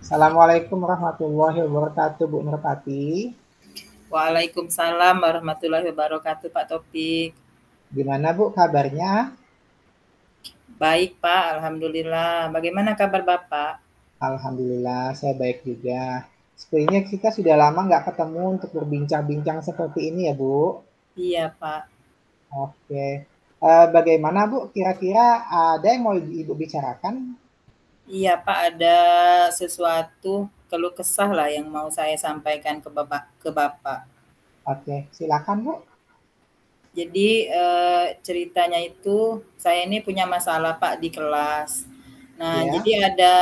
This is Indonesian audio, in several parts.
Assalamualaikum warahmatullahi wabarakatuh, Bu Nurpati. Waalaikumsalam warahmatullahi wabarakatuh, Pak Topik. Gimana Bu kabarnya? Baik, Pak. Alhamdulillah. Bagaimana kabar Bapak? Alhamdulillah, saya baik juga. Sepertinya kita sudah lama nggak ketemu untuk berbincang-bincang seperti ini ya Bu. Iya, Pak. Oke. Bagaimana Bu? Kira-kira ada yang mau Ibu bicarakan? Iya, Pak. Ada sesuatu keluh kesah lah yang mau saya sampaikan ke Bapak. Oke, silakan Bu. Jadi ceritanya itu saya ini punya masalah Pak di kelas. Nah, Ya. jadi ada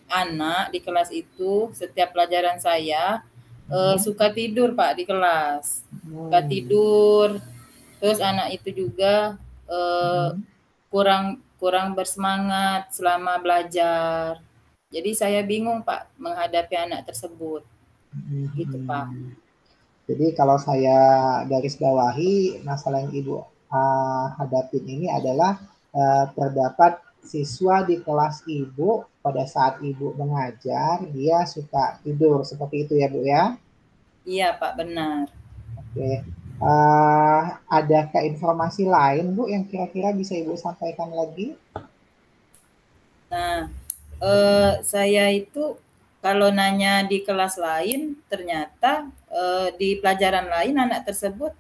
anak di kelas itu setiap pelajaran saya suka tidur Pak di kelas. Suka Hmm. tidur. Terus anak itu juga eh, Hmm. kurang kurang bersemangat selama belajar. Jadi saya bingung Pak menghadapi anak tersebut. Gitu Pak. Hmm. Jadi kalau saya garis bawahi, masalah yang Ibu hadapin ini adalah terdapat siswa di kelas Ibu pada saat Ibu mengajar, dia suka tidur, seperti itu ya Bu ya? Iya Pak, benar. Oke. Adakah informasi lain Bu yang kira-kira bisa Ibu sampaikan lagi? Nah, saya itu kalau nanya di kelas lain, ternyata di pelajaran lain anak tersebut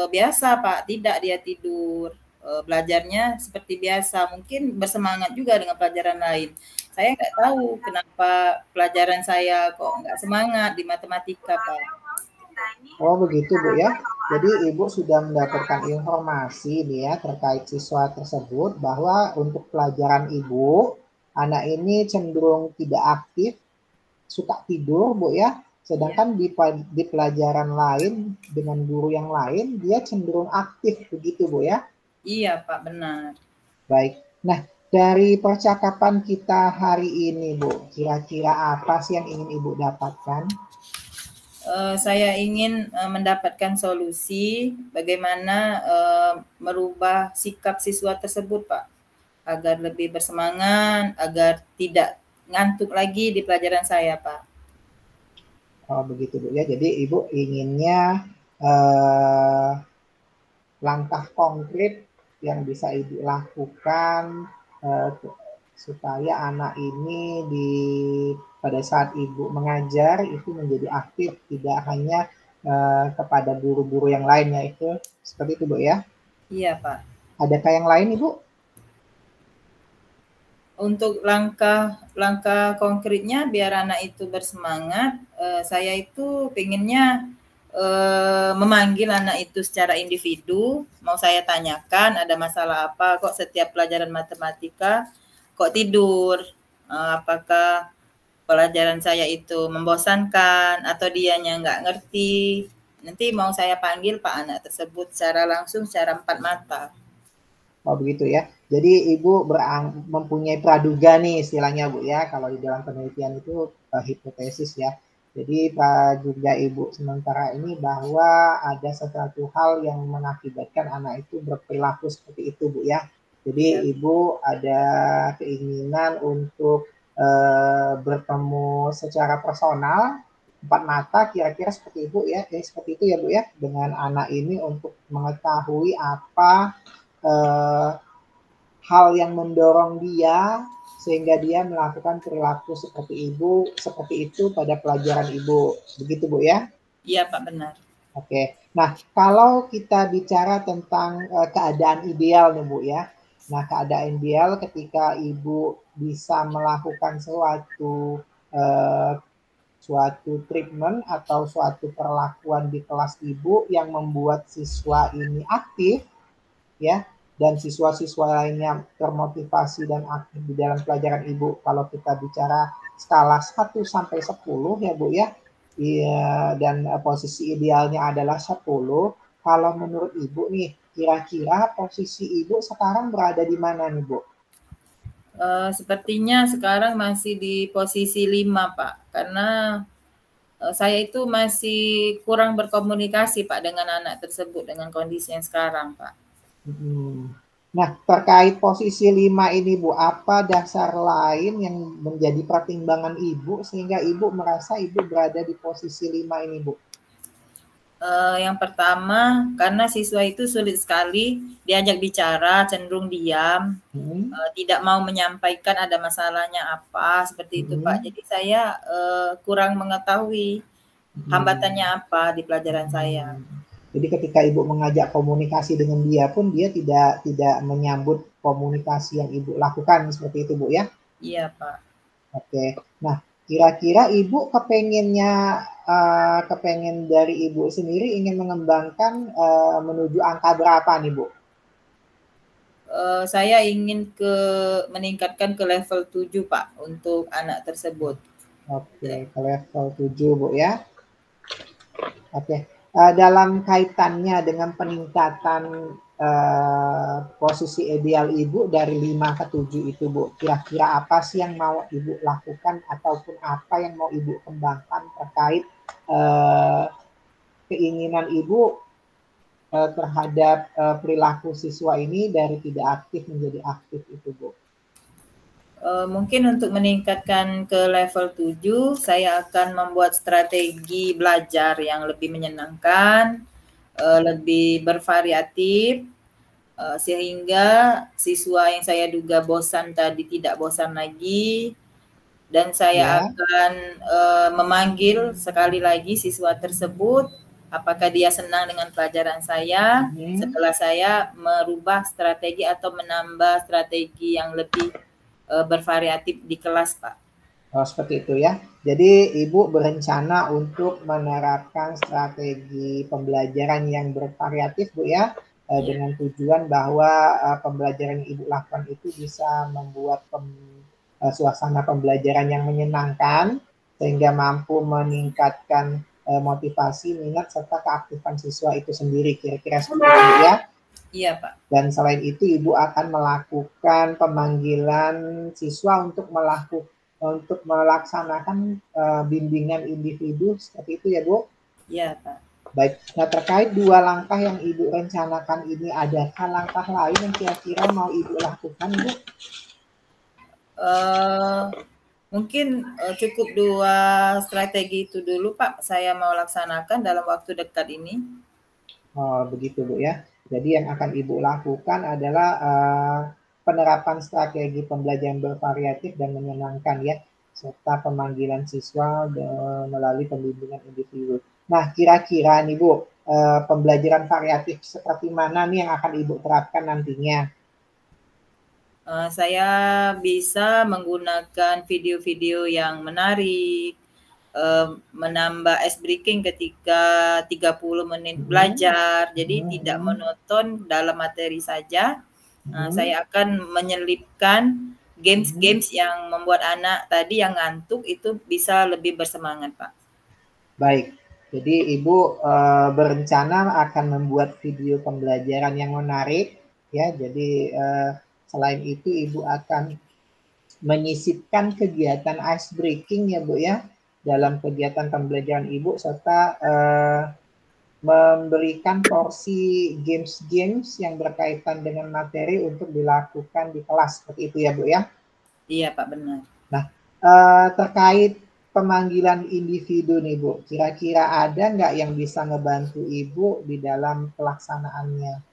biasa Pak, tidak dia tidur. Belajarnya seperti biasa, mungkin bersemangat juga dengan pelajaran lain. Saya nggak tahu kenapa pelajaran saya kok nggak semangat di matematika Pak. Oh begitu Bu ya. Jadi Ibu sudah mendapatkan informasi nih ya terkait siswa tersebut bahwa untuk pelajaran Ibu, anak ini cenderung tidak aktif, suka tidur Bu ya. Iya, Sedangkan di pelajaran lain dengan guru yang lain dia cenderung aktif begitu Bu ya. iya Pak, benar. Baik. Nah, dari percakapan kita hari ini Bu, kira-kira apa sih yang ingin Ibu dapatkan? Saya ingin mendapatkan solusi bagaimana merubah sikap siswa tersebut, Pak, agar lebih bersemangat, agar tidak ngantuk lagi di pelajaran saya, Pak. Oh begitu Bu ya. Jadi Ibu inginnya eh, langkah konkret yang bisa Ibu lakukan eh, supaya anak ini pada saat Ibu mengajar itu menjadi aktif, tidak hanya kepada guru-guru yang lainnya itu seperti itu Bu ya. Iya, Pak. Adakah yang lain Ibu? Untuk langkah konkretnya biar anak itu bersemangat, saya itu pengennya memanggil anak itu secara individu, mau saya tanyakan ada masalah apa kok setiap pelajaran matematika kok tidur, apakah pelajaran saya itu membosankan atau dianya nggak ngerti. Nanti mau saya panggil Pak anak tersebut secara langsung secara empat mata. Oh begitu ya. Jadi Ibu mempunyai praduga nih istilahnya Bu ya. Kalau di dalam penelitian itu hipotesis ya. Jadi praduga Ibu sementara ini bahwa ada sesuatu hal yang mengakibatkan anak itu berperilaku seperti itu Bu ya. Jadi Iya, Ibu ada keinginan untuk bertemu secara personal empat mata kira-kira seperti Ibu ya. Seperti itu ya Bu ya. Dengan anak ini untuk mengetahui apa eh, hal yang mendorong dia sehingga dia melakukan perilaku seperti itu pada pelajaran ibu. Begitu Bu ya? iya Pak benar. Oke. Nah, kalau kita bicara tentang keadaan ideal nih Bu ya. Nah, keadaan ideal ketika ibu bisa melakukan eh, suatu treatment atau suatu perlakuan di kelas ibu yang membuat siswa ini aktif ya, dan siswa-siswa lainnya termotivasi dan aktif di dalam pelajaran Ibu. Kalau kita bicara skala 1 sampai 10 ya Bu ya, iya, dan posisi idealnya adalah 10. Kalau menurut Ibu nih, kira-kira posisi Ibu sekarang berada di mana nih Bu? Sepertinya sekarang masih di posisi 5 Pak, karena saya itu masih kurang berkomunikasi Pak dengan anak tersebut dengan kondisi yang sekarang Pak. Hmm. Nah, terkait posisi 5 ini Bu, apa dasar lain yang menjadi pertimbangan Ibu sehingga Ibu merasa Ibu berada di posisi 5 ini Bu? Yang pertama, karena siswa itu sulit sekali diajak bicara, cenderung diam, tidak mau menyampaikan ada masalahnya apa, seperti itu Pak. Jadi saya kurang mengetahui hambatannya apa di pelajaran saya. Jadi ketika Ibu mengajak komunikasi dengan dia pun dia tidak menyambut komunikasi yang Ibu lakukan seperti itu Bu ya? Iya Pak. Oke. Nah, kira-kira Ibu kepengen dari Ibu sendiri ingin mengembangkan menuju angka berapa nih Bu? Saya ingin meningkatkan ke level 7 Pak untuk anak tersebut. Oke, ke level 7 Bu ya. Oke, dalam kaitannya dengan peningkatan posisi ideal Ibu dari 5 ke 7 itu Bu, kira-kira apa sih yang mau Ibu lakukan ataupun apa yang mau Ibu kembangkan terkait keinginan Ibu terhadap perilaku siswa ini dari tidak aktif menjadi aktif itu Bu? Mungkin untuk meningkatkan ke level 7, saya akan membuat strategi belajar yang lebih menyenangkan, lebih bervariatif, sehingga siswa yang saya duga bosan tadi tidak bosan lagi, dan saya akan memanggil sekali lagi siswa tersebut, apakah dia senang dengan pelajaran saya, setelah saya merubah strategi atau menambah strategi yang lebih bervariatif di kelas, Pak. Oh, seperti itu ya. Jadi Ibu berencana untuk menerapkan strategi pembelajaran yang bervariatif Bu ya, dengan tujuan bahwa pembelajaran yang Ibu lakukan itu bisa membuat suasana pembelajaran yang menyenangkan sehingga mampu meningkatkan motivasi, minat serta keaktifan siswa itu sendiri. Kira-kira seperti itu ya. Iya, Pak. Dan selain itu Ibu akan melakukan pemanggilan siswa untuk melaksanakan bimbingan individu seperti itu ya Bu? Iya Pak. Baik, nah terkait 2 langkah yang Ibu rencanakan ini, adakah langkah lain yang kira-kira mau Ibu lakukan Bu? Mungkin cukup 2 strategi itu dulu Pak, saya mau laksanakan dalam waktu dekat ini. Oh, begitu Bu ya. Jadi yang akan Ibu lakukan adalah penerapan strategi pembelajaran bervariatif dan menyenangkan ya, serta pemanggilan siswa melalui pembimbingan individu. Nah, kira-kira nih Bu, pembelajaran variatif seperti mana nih yang akan Ibu terapkan nantinya? Saya bisa menggunakan video-video yang menarik, menambah ice breaking ketika 30 menit belajar, jadi tidak monoton dalam materi saja. Saya akan menyelipkan games-games yang membuat anak tadi yang ngantuk itu bisa lebih bersemangat, Pak. Baik, jadi Ibu berencana akan membuat video pembelajaran yang menarik, ya. Jadi selain itu Ibu akan menyisipkan kegiatan ice breaking ya Bu ya, dalam kegiatan pembelajaran Ibu serta memberikan porsi games-games yang berkaitan dengan materi untuk dilakukan di kelas seperti itu ya Bu ya? Iya Pak, benar. Nah, terkait pemanggilan individu nih Bu, kira-kira ada nggak yang bisa ngebantu Ibu di dalam pelaksanaannya?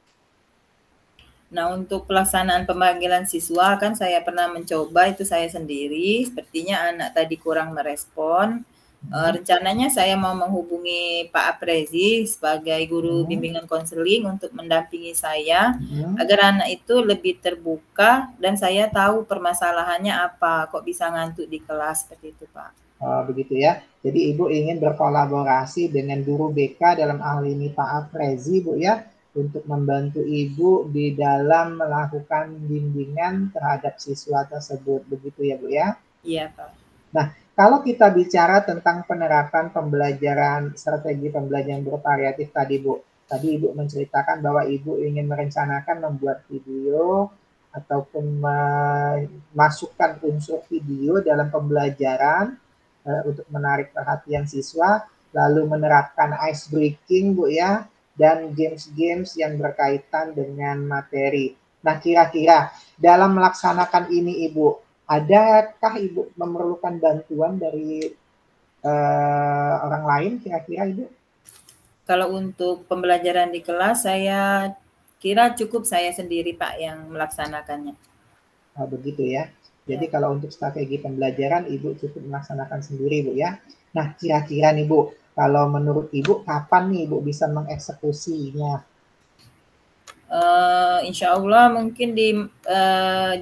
Nah, untuk pelaksanaan pemanggilan siswa kan saya pernah mencoba itu saya sendiri, sepertinya anak tadi kurang merespon. Rencananya saya mau menghubungi Pak Aprezi sebagai guru bimbingan konseling untuk mendampingi saya agar anak itu lebih terbuka dan saya tahu permasalahannya apa, kok bisa ngantuk di kelas seperti itu Pak. Begitu ya. Jadi Ibu ingin berkolaborasi dengan guru BK dalam hal ini Pak Aprezi Bu ya, untuk membantu Ibu di dalam melakukan bimbingan terhadap siswa tersebut. Begitu ya Bu ya? Iya Pak. Nah, kalau kita bicara tentang penerapan pembelajaran, strategi pembelajaran bervariatif tadi Bu. Tadi Ibu menceritakan bahwa Ibu ingin merencanakan membuat video ataupun memasukkan unsur video dalam pembelajaran untuk menarik perhatian siswa, lalu menerapkan ice breaking Bu ya, dan games-games yang berkaitan dengan materi. Nah, kira-kira dalam melaksanakan ini Ibu, adakah Ibu memerlukan bantuan dari orang lain kira-kira Ibu? Kalau untuk pembelajaran di kelas, saya kira cukup saya sendiri Pak yang melaksanakannya. Oh, begitu ya. Jadi Ya. kalau untuk strategi pembelajaran Ibu cukup melaksanakan sendiri Bu ya. Nah, kira-kira nih Bu, kalau menurut Ibu kapan nih Ibu bisa mengeksekusinya? Insya Allah mungkin di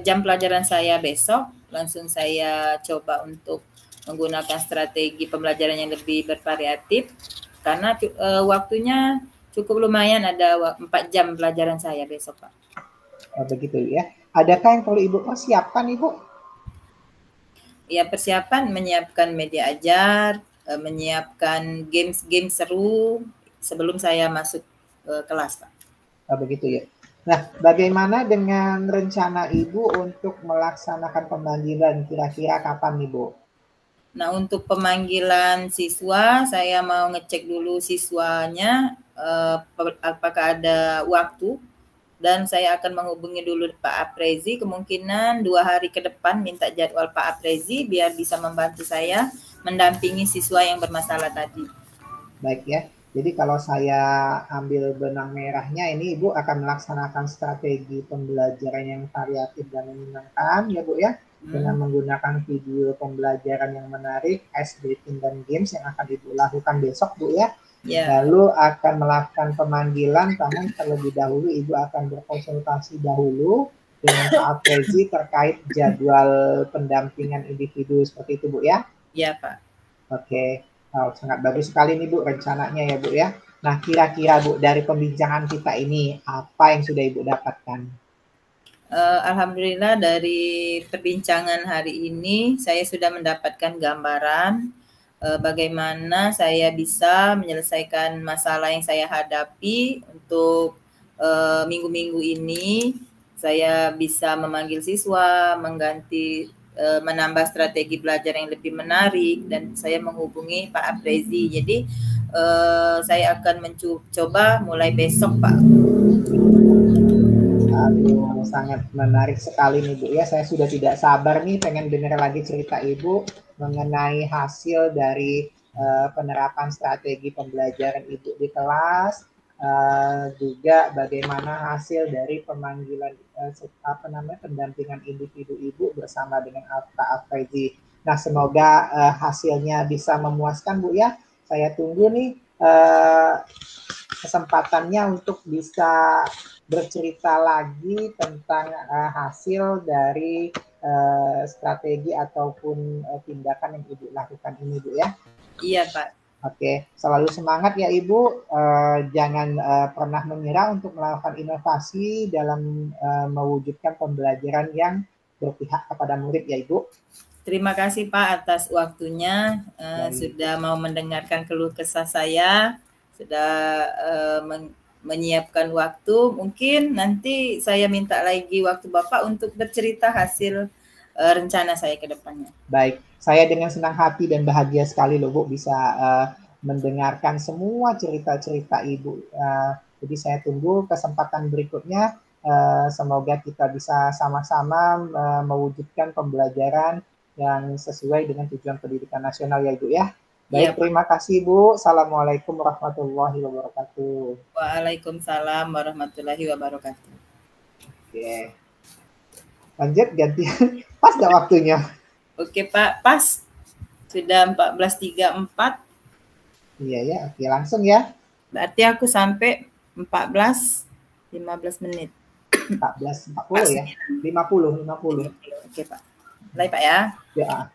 jam pelajaran saya besok langsung saya coba untuk menggunakan strategi pembelajaran yang lebih bervariatif karena waktunya cukup lumayan, ada 4 jam pelajaran saya besok Pak. Oh, begitu ya. Adakah yang perlu Ibu persiapkan Ibu? Ya, persiapan menyiapkan media ajar, menyiapkan games-game seru sebelum saya masuk kelas Pak. Oh, begitu ya. Nah, bagaimana dengan rencana Ibu untuk melaksanakan pemanggilan kira-kira kapan nih Bu? Nah, untuk pemanggilan siswa, saya mau ngecek dulu siswanya apakah ada waktu, dan saya akan menghubungi dulu Pak Aprezi, kemungkinan 2 hari ke depan minta jadwal Pak Aprezi biar bisa membantu saya mendampingi siswa yang bermasalah tadi. Baik ya. Jadi kalau saya ambil benang merahnya ini Ibu akan melaksanakan strategi pembelajaran yang variatif dan menyenangkan ya Bu ya. Dengan menggunakan video pembelajaran yang menarik, ice breaking dan games yang akan Ibu lakukan besok Bu ya. Lalu akan melakukan pemanggilan, namun terlebih dahulu Ibu akan berkonsultasi dahulu dengan Pak Aprezi terkait jadwal pendampingan individu seperti itu Bu ya. Iya Pak. Oke. Oh, sangat bagus sekali nih Bu rencananya ya Bu ya. Nah, kira-kira Bu dari pembincangan kita ini apa yang sudah Ibu dapatkan? Alhamdulillah dari perbincangan hari ini saya sudah mendapatkan gambaran bagaimana saya bisa menyelesaikan masalah yang saya hadapi untuk minggu-minggu ini. Saya bisa memanggil siswa, menambah strategi belajar yang lebih menarik, dan saya menghubungi Pak Aprezi. Jadi saya akan mencoba mulai besok Pak. Aduh, sangat menarik sekali nih Bu ya. Saya sudah tidak sabar nih pengen dengar lagi cerita Ibu mengenai hasil dari penerapan strategi pembelajaran Ibu di kelas, juga bagaimana hasil dari pemanggilan pendampingan individu Ibu bersama dengan Pak Afridi. Nah, semoga hasilnya bisa memuaskan Bu ya. Saya tunggu nih kesempatannya untuk bisa bercerita lagi tentang hasil dari strategi ataupun tindakan yang Ibu lakukan ini Bu ya. Iya Pak. Oke, selalu semangat ya Ibu. Jangan pernah menyerah untuk melakukan inovasi dalam mewujudkan pembelajaran yang berpihak kepada murid ya Ibu. Terima kasih Pak atas waktunya, sudah mau mendengarkan keluh kesah saya, sudah menyiapkan waktu. Mungkin nanti saya minta lagi waktu Bapak untuk bercerita hasil rencana saya ke depannya. Baik, saya dengan senang hati dan bahagia sekali loh Bu bisa mendengarkan semua cerita-cerita Ibu. Jadi saya tunggu kesempatan berikutnya. Semoga kita bisa sama-sama mewujudkan pembelajaran yang sesuai dengan tujuan pendidikan nasional ya Ibu ya. Baik, ya, terima kasih Bu. Assalamualaikum warahmatullahi wabarakatuh. Waalaikumsalam warahmatullahi wabarakatuh. Oke. Lanjut gantian. Pas gak waktunya? Oke Pak, pas. Sudah 14.34. Iya ya, oke langsung ya. Berarti aku sampai 15 menit. 14.40 ya? 50. Oke Pak. Mulai Pak ya. Ya.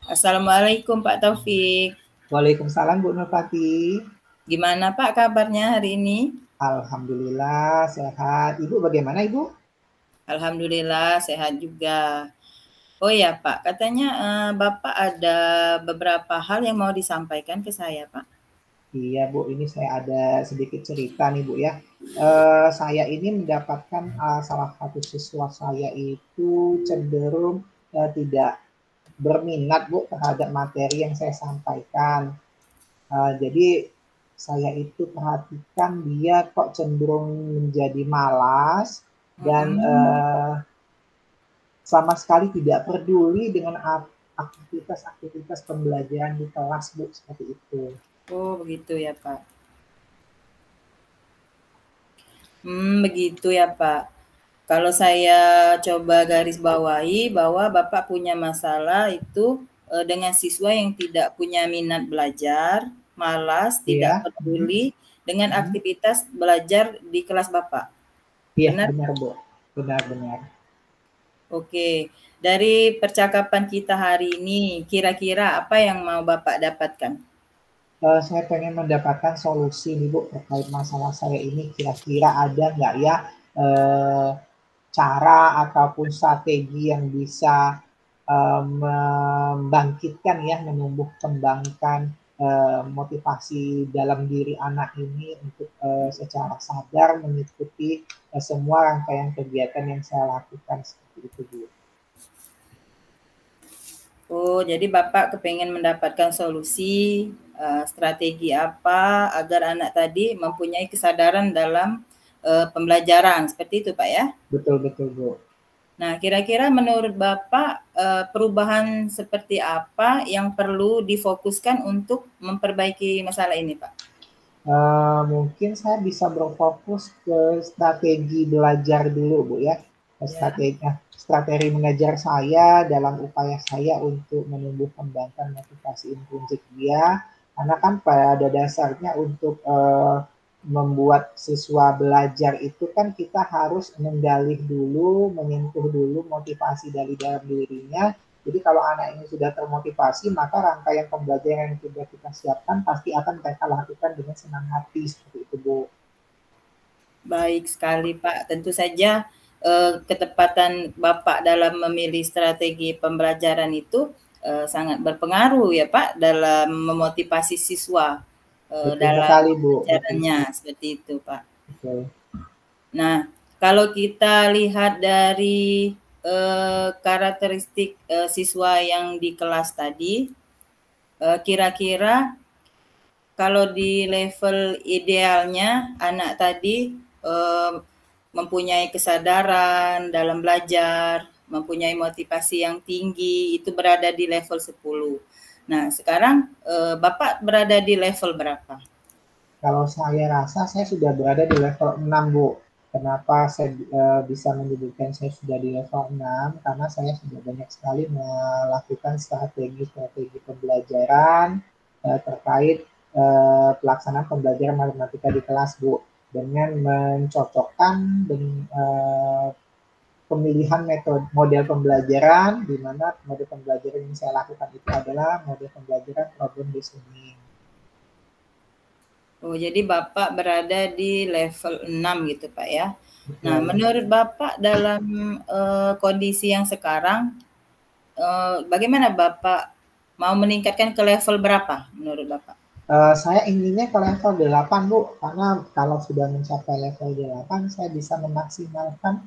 Assalamualaikum Pak Taufik. Waalaikumsalam Bu Nurpati. Gimana Pak kabarnya hari ini? Alhamdulillah sehat. Ibu bagaimana Ibu? Alhamdulillah sehat juga. Oh ya Pak, katanya Bapak ada beberapa hal yang mau disampaikan ke saya Pak. Iya Bu, ini saya ada sedikit cerita nih Bu ya. Saya ini mendapatkan salah satu siswa saya itu cenderung tidak berminat Bu terhadap materi yang saya sampaikan. Jadi saya itu perhatikan dia kok cenderung menjadi malas, dan sama sekali tidak peduli dengan aktivitas-aktivitas pembelajaran di kelas, Bu, seperti itu. Oh, begitu ya, Pak. Begitu ya, Pak. Kalau saya coba garis bawahi bahwa Bapak punya masalah itu dengan siswa yang tidak punya minat belajar, malas, tidak Iya. peduli dengan aktivitas belajar di kelas Bapak. Iya, Benar? benar, Bu. Benar-benar. Oke. Dari percakapan kita hari ini, kira-kira apa yang mau Bapak dapatkan? Saya pengen mendapatkan solusi nih, Bu, terkait masalah saya ini. Kira-kira ada nggak ya cara ataupun strategi yang bisa membangkitkan ya, menumbuh kembangkan motivasi dalam diri anak ini untuk secara sadar mengikuti semua rangkaian kegiatan yang saya lakukan seperti itu, Bu. Oh, jadi Bapak kepengen mendapatkan solusi strategi apa agar anak tadi mempunyai kesadaran dalam pembelajaran, seperti itu Pak ya? Betul-betul, Bu. Nah, kira-kira menurut Bapak perubahan seperti apa yang perlu difokuskan untuk memperbaiki masalah ini Pak? Mungkin saya bisa berfokus ke strategi belajar dulu, Bu ya. Strategi mengajar saya dalam upaya saya untuk menumbuh kembangkan motivasi intrinsik dia. Karena kan pada dasarnya untuk membuat siswa belajar itu kan kita harus menggali dulu, menyentuh dulu motivasi dari dalam dirinya. Jadi kalau anak ini sudah termotivasi, maka rangkaian pembelajaran yang sudah kita siapkan pasti akan mereka lakukan dengan senang hati, seperti itu, Bu. Baik sekali Pak, tentu saja ketepatan Bapak dalam memilih strategi pembelajaran itu sangat berpengaruh ya Pak dalam memotivasi siswa Betul dalam sekali, Bu. pembelajarannya, seperti itu Pak. Betul. Nah, kalau kita lihat dari karakteristik siswa yang di kelas tadi, kira-kira kalau di level idealnya anak tadi mempunyai kesadaran dalam belajar, mempunyai motivasi yang tinggi, itu berada di level 10. Nah, sekarang Bapak berada di level berapa? Kalau saya rasa saya sudah berada di level 6, Bu. Kenapa saya bisa menyebutkan saya sudah di level 6? Karena saya sudah banyak sekali melakukan strategi-strategi pembelajaran terkait pelaksanaan pembelajaran matematika di kelas, Bu. Dengan mencocokkan dengan pemilihan model pembelajaran, di mana model pembelajaran yang saya lakukan itu adalah model pembelajaran problem listening. Oh, jadi Bapak berada di level 6 gitu Pak ya. Nah, menurut Bapak dalam kondisi yang sekarang, bagaimana Bapak mau meningkatkan ke level berapa menurut Bapak? Saya inginnya ke level 8, Bu, karena kalau sudah mencapai level 8, saya bisa memaksimalkan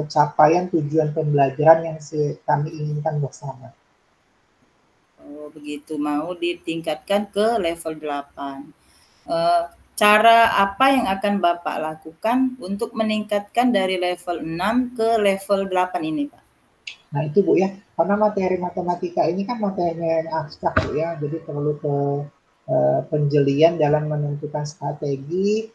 capaian tujuan pembelajaran yang kami inginkan bersama. Oh, begitu, mau ditingkatkan ke level 8. Cara apa yang akan Bapak lakukan untuk meningkatkan dari level 6 ke level 8 ini, Pak? Nah, itu, Bu ya, karena materi matematika ini kan materi yang abstrak, Bu ya, jadi perlu penjelian dalam menentukan strategi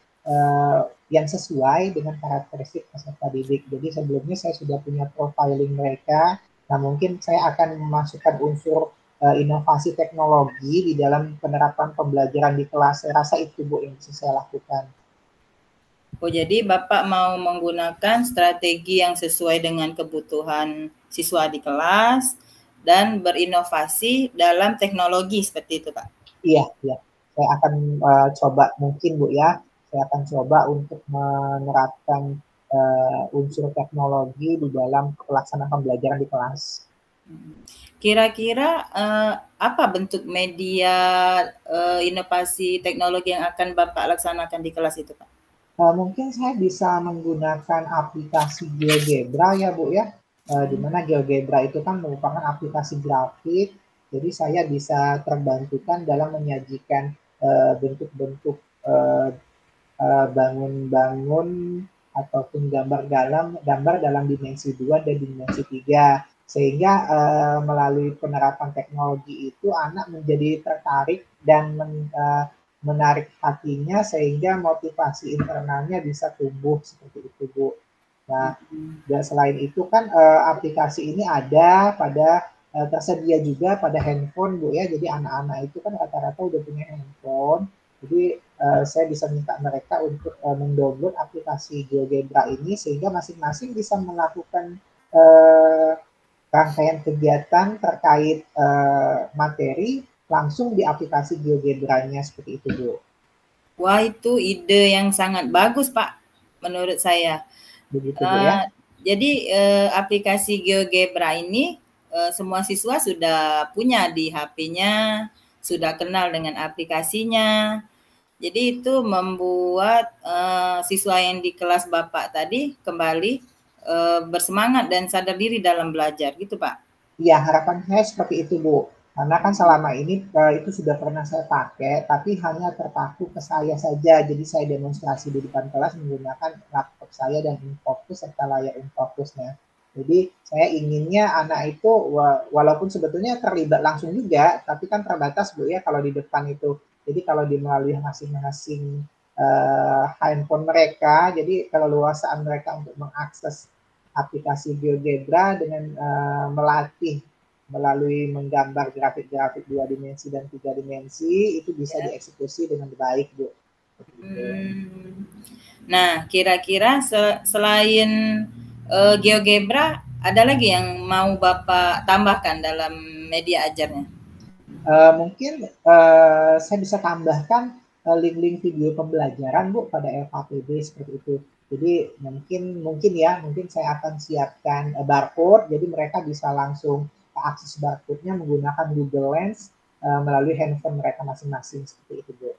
yang sesuai dengan karakteristik peserta didik. Jadi sebelumnya saya sudah punya profiling mereka. Nah, mungkin saya akan memasukkan unsur inovasi teknologi di dalam penerapan pembelajaran di kelas. Saya rasa itu, Bu, yang bisa saya lakukan. Oh, jadi Bapak mau menggunakan strategi yang sesuai dengan kebutuhan siswa di kelas dan berinovasi dalam teknologi seperti itu, Pak? Iya, iya. Saya akan coba mungkin, Bu ya, saya akan coba untuk menerapkan unsur teknologi di dalam pelaksanaan pembelajaran di kelas. Kira-kira apa bentuk media inovasi teknologi yang akan Bapak laksanakan di kelas itu, Pak? Mungkin saya bisa menggunakan aplikasi GeoGebra ya, Bu ya, di mana GeoGebra itu kan merupakan aplikasi grafik, jadi saya bisa terbantukan dalam menyajikan bentuk-bentuk bangun-bangun ataupun gambar dalam dimensi 2 dan dimensi 3. Sehingga melalui penerapan teknologi itu anak menjadi tertarik dan menarik hatinya sehingga motivasi internalnya bisa tumbuh seperti itu, Bu. Nah, dan selain itu kan aplikasi ini ada tersedia juga pada handphone, Bu ya. Jadi anak-anak itu kan rata-rata udah punya handphone. Jadi saya bisa minta mereka untuk mendownload aplikasi GeoGebra ini sehingga masing-masing bisa melakukan rangkaian kegiatan terkait materi langsung di aplikasi GeoGebra-nya seperti itu, Bu. Wah, itu ide yang sangat bagus, Pak, menurut saya. Begitu, Bu ya. Jadi aplikasi GeoGebra ini semua siswa sudah punya di HP-nya, sudah kenal dengan aplikasinya. Jadi itu membuat siswa yang di kelas Bapak tadi kembali bersemangat dan sadar diri dalam belajar, gitu Pak? Iya, harapan saya seperti itu, Bu. Karena kan selama ini itu sudah pernah saya pakai, tapi hanya terpaku ke saya saja. Jadi saya demonstrasi di depan kelas menggunakan laptop saya dan InFocus serta layar InFocusnya. Jadi saya inginnya anak itu walaupun sebetulnya terlibat langsung juga, tapi kan terbatas, Bu ya, kalau di depan itu. Jadi kalau melalui masing-masing handphone mereka, jadi keleluasaan mereka untuk mengakses aplikasi GeoGebra dengan melatih melalui menggambar grafik-grafik 2 dimensi dan 3 dimensi itu bisa dieksekusi dengan baik, Bu. Nah, kira-kira selain GeoGebra ada lagi yang mau Bapak tambahkan dalam media ajarnya? Mungkin saya bisa tambahkan link-link video pembelajaran, Bu, pada LKPD seperti itu. Jadi mungkin saya akan siapkan barcode, jadi mereka bisa langsung akses barcode-nya menggunakan Google Lens melalui handphone mereka masing-masing seperti itu, Bu.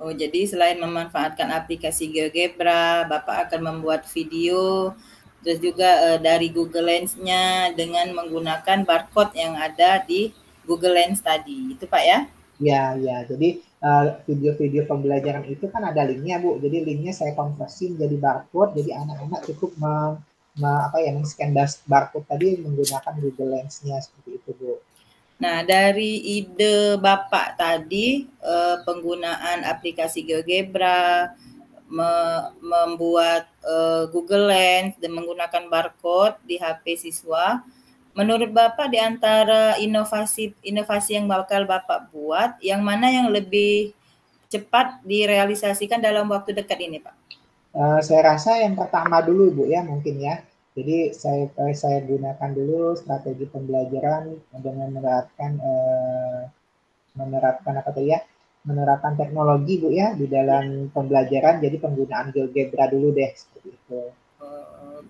Oh, jadi selain memanfaatkan aplikasi GeoGebra, Bapak akan membuat video, terus juga dari Google Lens-nya dengan menggunakan barcode yang ada di Google Lens tadi, itu Pak ya? Ya. Jadi video-video pembelajaran itu kan ada linknya, Bu. Jadi linknya saya konversi menjadi barcode. Jadi anak-anak cukup men-scan barcode tadi menggunakan Google Lens-nya seperti itu, Bu. Nah, dari ide Bapak tadi, penggunaan aplikasi GeoGebra, membuat Google Lens dan menggunakan barcode di HP siswa, menurut Bapak di antara inovasi yang bakal Bapak buat, yang mana yang lebih cepat direalisasikan dalam waktu dekat ini, Pak? Saya rasa yang pertama dulu, Bu ya, mungkin ya. Jadi saya gunakan dulu strategi pembelajaran dengan menerapkan teknologi, Bu ya, di dalam pembelajaran. Jadi penggunaan GeoGebra dulu deh seperti itu.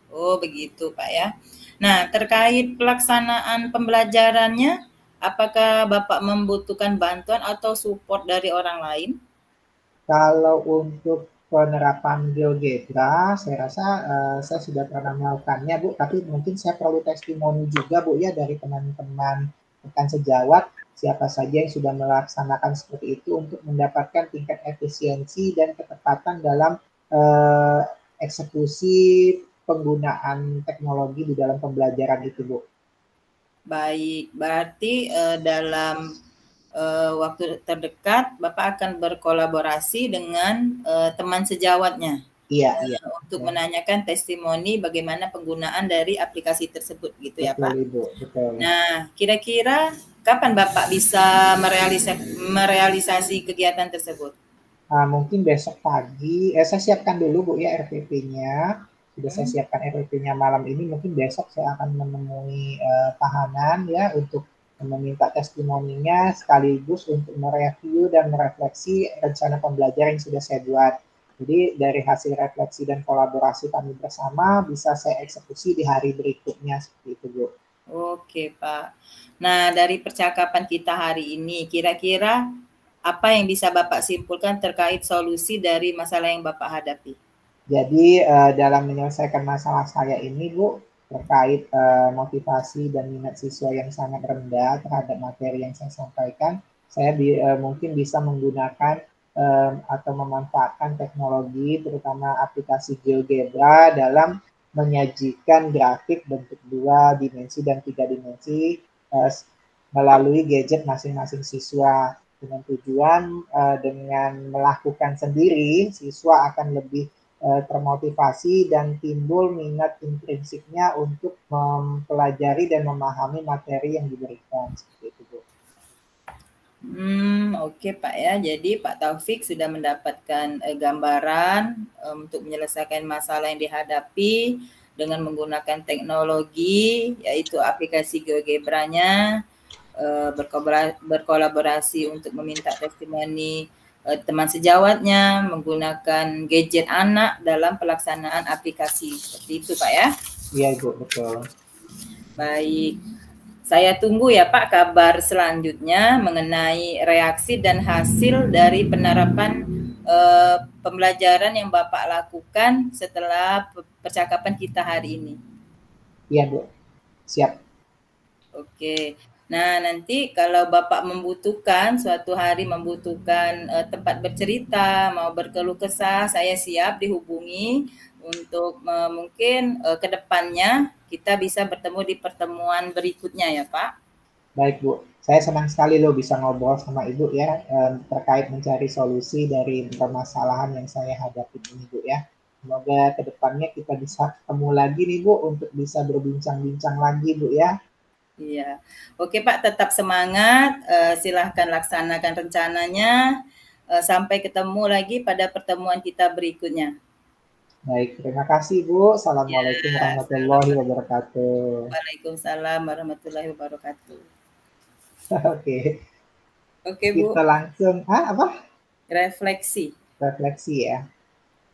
Oh, begitu Pak ya. Nah, terkait pelaksanaan pembelajarannya, apakah Bapak membutuhkan bantuan atau support dari orang lain? Kalau untuk penerapan GeoGebra, saya rasa saya sudah pernah melakukannya, Bu. Tapi mungkin saya perlu testimoni juga, Bu ya, dari teman-teman rekan sejawat, siapa saja yang sudah melaksanakan seperti itu untuk mendapatkan tingkat efisiensi dan ketepatan dalam eksekusi penggunaan teknologi di dalam pembelajaran itu, Bu. Baik, berarti dalam waktu terdekat Bapak akan berkolaborasi dengan teman sejawatnya. Iya. Untuk menanyakan testimoni bagaimana penggunaan dari aplikasi tersebut gitu ya Pak. Ibu, betul. Nah, kira-kira kapan Bapak bisa merealisasi kegiatan tersebut? Mungkin besok pagi, saya siapkan dulu, Bu ya, RPP-nya. Sudah saya siapkan RPP-nya malam ini, mungkin besok saya akan menemui tahanan ya untuk meminta testimoninya sekaligus untuk mereview dan merefleksi rencana pembelajaran yang sudah saya buat. Jadi dari hasil refleksi dan kolaborasi kami bersama bisa saya eksekusi di hari berikutnya seperti itu, Bu. Oke, Pak. Nah, dari percakapan kita hari ini, kira-kira apa yang bisa Bapak simpulkan terkait solusi dari masalah yang Bapak hadapi? Jadi dalam menyelesaikan masalah saya ini, Bu, terkait motivasi dan minat siswa yang sangat rendah terhadap materi yang saya sampaikan, saya mungkin bisa menggunakan atau memanfaatkan teknologi, terutama aplikasi GeoGebra dalam menyajikan grafik bentuk 2 dimensi dan 3 dimensi melalui gadget masing-masing siswa, dengan tujuan dengan melakukan sendiri siswa akan lebih termotivasi dan timbul minat intrinsiknya untuk mempelajari dan memahami materi yang diberikan, seperti itu, Bu. Oke Pak ya. Jadi Pak Taufik sudah mendapatkan gambaran untuk menyelesaikan masalah yang dihadapi dengan menggunakan teknologi, yaitu aplikasi GeoGebra-nya, berkolaborasi untuk meminta testimoni teman sejawatnya, menggunakan gadget anak dalam pelaksanaan aplikasi. Seperti itu Pak ya? Iya Ibu, betul. Baik. Saya tunggu ya Pak kabar selanjutnya mengenai reaksi dan hasil dari penerapan pembelajaran yang Bapak lakukan setelah percakapan kita hari ini. Iya Bu, siap. Oke. Nah nanti kalau Bapak membutuhkan, suatu hari membutuhkan tempat bercerita, mau berkeluh kesah, saya siap dihubungi untuk mungkin ke depannya kita bisa bertemu di pertemuan berikutnya ya Pak. Baik Bu, saya senang sekali loh bisa ngobrol sama Ibu ya terkait mencari solusi dari permasalahan yang saya hadapi ini Bu ya. Semoga kedepannya kita bisa ketemu lagi nih Bu untuk bisa berbincang-bincang lagi Bu ya. Iya, oke Pak, tetap semangat. Silahkan laksanakan rencananya. Sampai ketemu lagi pada pertemuan kita berikutnya. Baik, terima kasih Bu. Assalamualaikum Ya, warahmatullahi wabarakatuh. Waalaikumsalam warahmatullahi wabarakatuh. Oke. Oke Bu. Kita langsung, apa? Refleksi. Refleksi ya.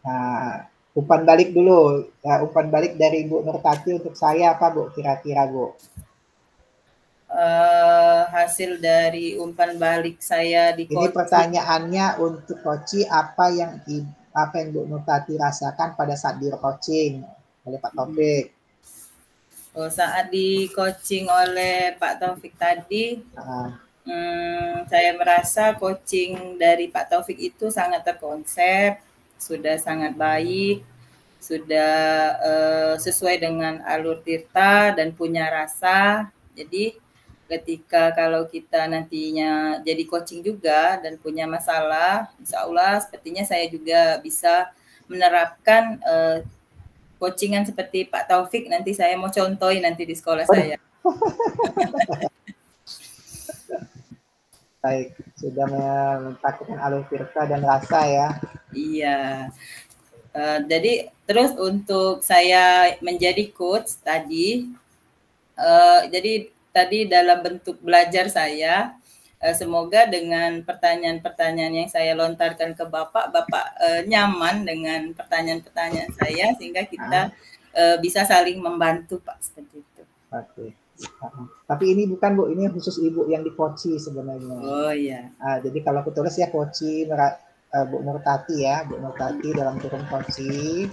Nah, umpan balik dulu. Umpan balik dari Bu Nurtati untuk saya apa Bu? Kira-kira Bu? Hasil dari umpan balik saya di Ini coaching. pertanyaannya untuk Koci, apa yang Bu Nurtati rasakan pada saat di coaching oleh Pak Taufik? Saat di coaching oleh Pak Taufik tadi, saya merasa coaching dari Pak Taufik itu sangat terkonsep, sudah sangat baik, sudah sesuai dengan alur tirta dan punya rasa. Jadi ketika kalau kita nantinya jadi coaching juga dan punya masalah, insya Allah sepertinya saya juga bisa menerapkan coachingan seperti Pak Taufik. Nanti saya mau contohin nanti di sekolah saya. Baik, sudah mempraktikkan alur tirta dan rasa ya. Iya. Jadi terus untuk saya menjadi coach tadi, jadi tadi dalam bentuk belajar saya, semoga dengan pertanyaan-pertanyaan yang saya lontarkan ke Bapak, Bapak nyaman dengan pertanyaan-pertanyaan saya sehingga kita bisa saling membantu Pak, seperti itu. Oke. Tapi ini bukan Bu, ini khusus Ibu yang di coaching sebenarnya. Oh iya. Jadi kalau aku tulis ya coaching Bu Nurtati ya, Bu Nurtati dalam kurung coaching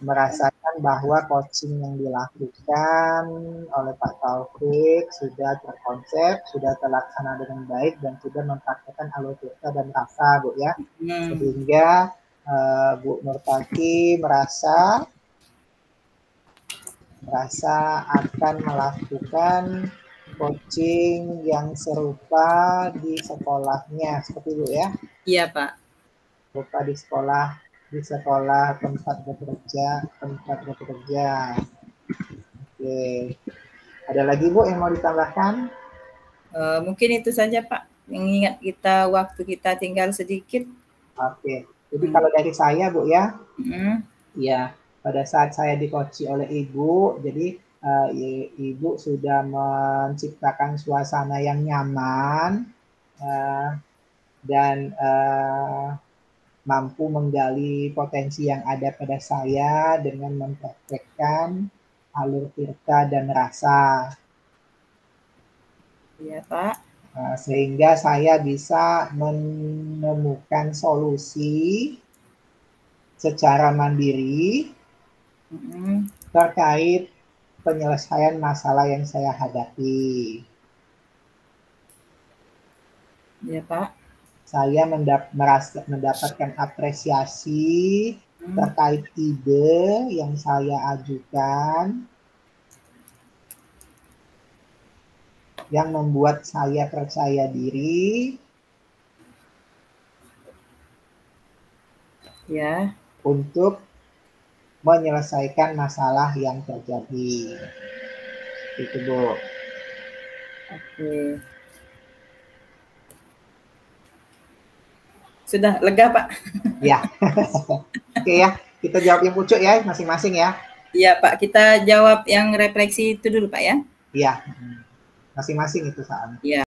merasakan bahwa coaching yang dilakukan oleh Pak Taufik sudah terkonsep, sudah terlaksana dengan baik dan sudah mempraktekkan alur tirta dan rasa Bu ya. Sehingga Bu Nurtati merasa akan melakukan coaching yang serupa di sekolahnya, seperti itu ya? Iya Pak. Serupa di sekolah tempat bekerja. Oke. Ada lagi Bu yang mau ditambahkan? Mungkin itu saja Pak. Mengingat waktu kita tinggal sedikit. Oke. Jadi kalau dari saya Bu ya, ya pada saat saya di-coaching oleh Ibu, jadi Ibu sudah menciptakan suasana yang nyaman dan mampu menggali potensi yang ada pada saya dengan mempraktekkan alur tirta dan rasa. Iya Pak. Sehingga saya bisa menemukan solusi secara mandiri terkait penyelesaian masalah yang saya hadapi. Iya Pak. saya mendapatkan apresiasi terkait ide yang saya ajukan, yang membuat saya percaya diri Ya. untuk menyelesaikan masalah yang terjadi. Itu, Bu. Oke. Sudah lega, Pak? Ya. Oke ya, kita jawab yang pucuk ya, masing-masing ya. Iya, Pak. Kita jawab yang refleksi itu dulu, Pak ya. Iya, masing-masing itu soalnya. Iya.